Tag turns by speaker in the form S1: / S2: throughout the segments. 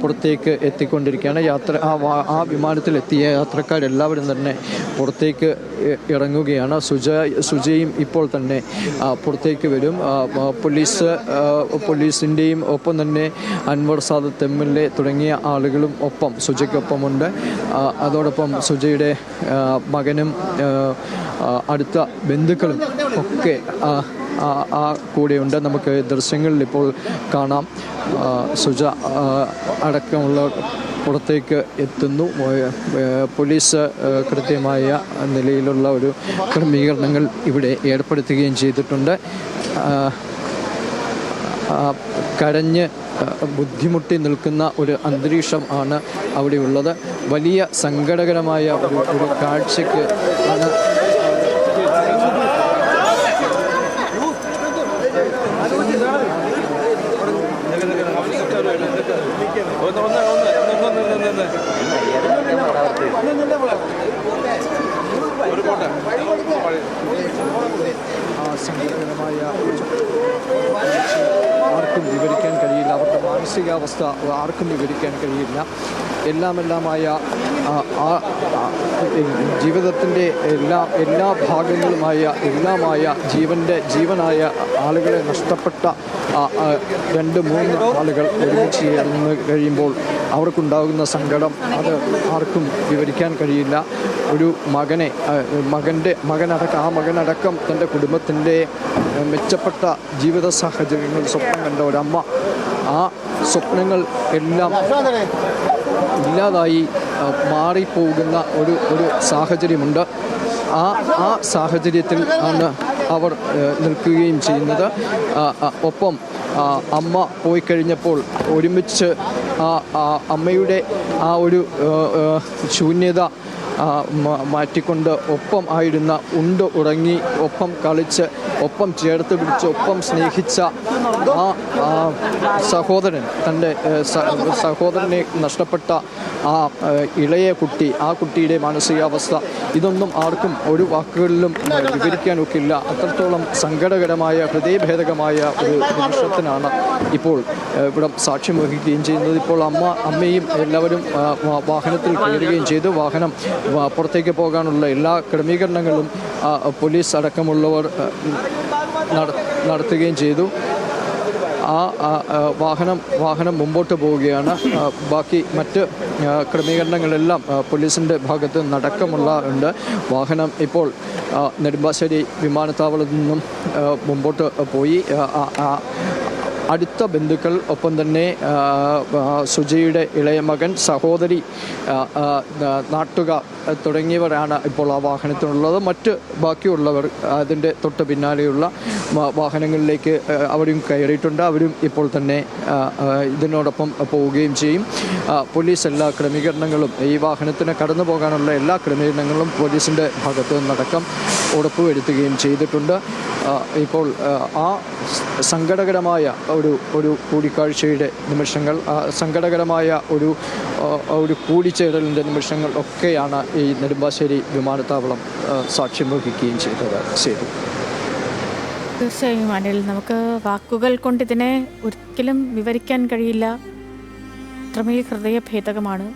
S1: പുറത്തേക്ക് എത്തിക്കൊണ്ടിരിക്കുകയാണ്. ആ വിമാനത്തിലെത്തിയ യാത്രക്കാരെല്ലാവരും തന്നെ പുറത്തേക്ക് ഇറങ്ങുകയാണ്. സുജയും ഇപ്പോൾ തന്നെ പുറത്തേക്ക് വരും. പോലീസിൻ്റെയും ഒപ്പം തന്നെ അൻവർ സാദത്ത് MLA തുടങ്ങിയ ആളുകളും സുജയ്ക്കൊപ്പമുണ്ട്. അതോടൊപ്പം സുജയുടെ മകനും അടുത്ത ബന്ധുക്കളും ഒക്കെ കൂടെയുണ്ട്. നമുക്ക് ദൃശ്യങ്ങളിൽ ഇപ്പോൾ കാണാം. സുജ അടക്കമുള്ളവർ പുറത്തേക്ക് എത്തുന്നു. പോലീസ് കൃത്യമായ നിലയിലുള്ള ഒരു ക്രമീകരണങ്ങൾ ഇവിടെ ഏർപ്പെടുത്തുകയും ചെയ്തിട്ടുണ്ട്. കരഞ്ഞ് ബുദ്ധിമുട്ടി നിൽക്കുന്ന ഒരു അന്തരീക്ഷം ആണ് അവിടെയുള്ളത്. വലിയ സങ്കടകരമായ ഒരു കാഴ്ചയ്ക്ക് ആണ് സങ്കടകരമായ ആർക്കും വിവരിക്കാൻ കഴിയില്ല. അവരുടെ മാനസികാവസ്ഥ ആർക്കും വിവരിക്കാൻ കഴിയില്ല. എല്ലാമായ ജീവിതത്തിൻ്റെ എല്ലാ ഭാഗങ്ങളുമായ ജീവനായ ആളുകളെ നഷ്ടപ്പെട്ട 2-3 ആളുകൾ ഒരുമിച്ച് ചേർന്ന് കഴിയുമ്പോൾ അവർക്കുണ്ടാകുന്ന സങ്കടം ആർക്കും വിവരിക്കാൻ കഴിയില്ല. ഒരു മകനടക്കം തൻ്റെ കുടുംബത്തിൻ്റെ മെച്ചപ്പെട്ട ജീവിത സാഹചര്യങ്ങൾ സ്വപ്നം കണ്ട ഒരമ്മ, ആ സ്വപ്നങ്ങൾ എല്ലാം ഇല്ലാതായി മാറിപ്പോകുന്ന ഒരു സാഹചര്യമുണ്ട്. ആ സാഹചര്യത്തിൽ ആണ് അവർ നിൽക്കുകയും ചെയ്യുന്നത്. ഒപ്പം അമ്മ പോയി കഴിഞ്ഞപ്പോൾ ഒരുമിച്ച് അമ്മയുടെ ആ ഒരു ശൂന്യത മാറ്റിക്കൊണ്ട് ഒപ്പം ആയിരുന്ന, ഉറങ്ങി, ഒപ്പം കളിച്ച്, ഒപ്പം ചേർത്ത് പിടിച്ച്, ഒപ്പം സ്നേഹിച്ച ആ സഹോദരൻ, തൻ്റെ സഹോദരനെ നഷ്ടപ്പെട്ട ആ ഇളയ കുട്ടി, ആ കുട്ടിയുടെ മാനസികാവസ്ഥ, ഇതൊന്നും ആർക്കും ഒരു വാക്കുകളിലും വിവരിക്കാനൊക്കില്ല. അത്രത്തോളം സങ്കടകരമായ, ഹൃദയഭേദകമായ ഒരു നിമിഷത്തിനാണ് ഇപ്പോൾ ഇവിടെ സാക്ഷ്യം വഹിക്കുകയും ചെയ്യുന്നത്. ഇപ്പോൾ അമ്മയും എല്ലാവരും വാഹനത്തിൽ കയറുകയും ചെയ്തു. വാഹനം പുറത്തേക്ക് പോകാനുള്ള എല്ലാ ക്രമീകരണങ്ങളും പോലീസ് അടക്കമുള്ളവർ നടത്തുകയും ചെയ്തു. വാഹനം മുമ്പോട്ട് പോവുകയാണ്. ബാക്കി മറ്റ് ക്രമീകരണങ്ങളെല്ലാം പോലീസിൻ്റെ ഭാഗത്ത് ഉണ്ട്. വാഹനം ഇപ്പോൾ നെടുമ്പാശ്ശേരി വിമാനത്താവളത്തിൽ നിന്നും മുമ്പോട്ട് പോയി. അടുത്ത ബന്ധുക്കൾ, ഒപ്പം തന്നെ സുജയുടെ ഇളയ മകൻ, സഹോദരി, നാട്ടുകാർ തുടങ്ങിയവരാണ് ഇപ്പോൾ ആ വാഹനത്തിനുള്ളത്. ബാക്കിയുള്ളവർ അതിൻ്റെ തൊട്ട് പിന്നാലെയുള്ള വാഹനങ്ങളിലേക്ക് അവരും കയറിയിട്ടുണ്ട്. അവരും ഇപ്പോൾ തന്നെ ഇതിനോടൊപ്പം പോവുകയും ചെയ്യും. പോലീസ് എല്ലാ ക്രമീകരണങ്ങളും, ഈ വാഹനത്തിന് കടന്നു പോകാനുള്ള എല്ലാ ക്രമീകരണങ്ങളും പോലീസിൻ്റെ ഭാഗത്തു നിന്നടക്കം ഉറപ്പുവരുത്തുകയും ചെയ്തിട്ടുണ്ട്. ഇപ്പോൾ ആ സങ്കടകരമായ ഒരു കൂടിക്കാഴ്ചയുടെ നിമിഷങ്ങൾ, സങ്കടകരമായ ഒരു കൂടിച്ചേരലിൻ്റെ നിമിഷങ്ങൾ ഒക്കെയാണ് ഈ നെടുമ്പാശ്ശേരി വിമാനത്താവളം സാക്ഷ്യം വഹിക്കുകയും ചെയ്തത്. ശരി,
S2: തീർച്ചയായും അനിൽ, നമുക്ക് വാക്കുകൾ കൊണ്ട് ഇതിനെ ഒരിക്കലും വിവരിക്കാൻ കഴിയില്ല. അത്രമേൽ ഹൃദയഭേദകമാണ്.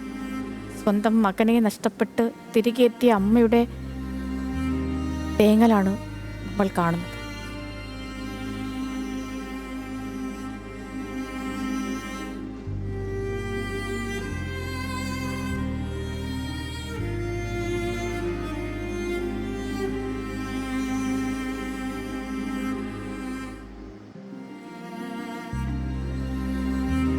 S2: സ്വന്തം മകനെ നഷ്ടപ്പെട്ട് തിരികെ എത്തിയ അമ്മയുടെ തേങ്ങലാണ് നമ്മൾ കാണുന്നത്.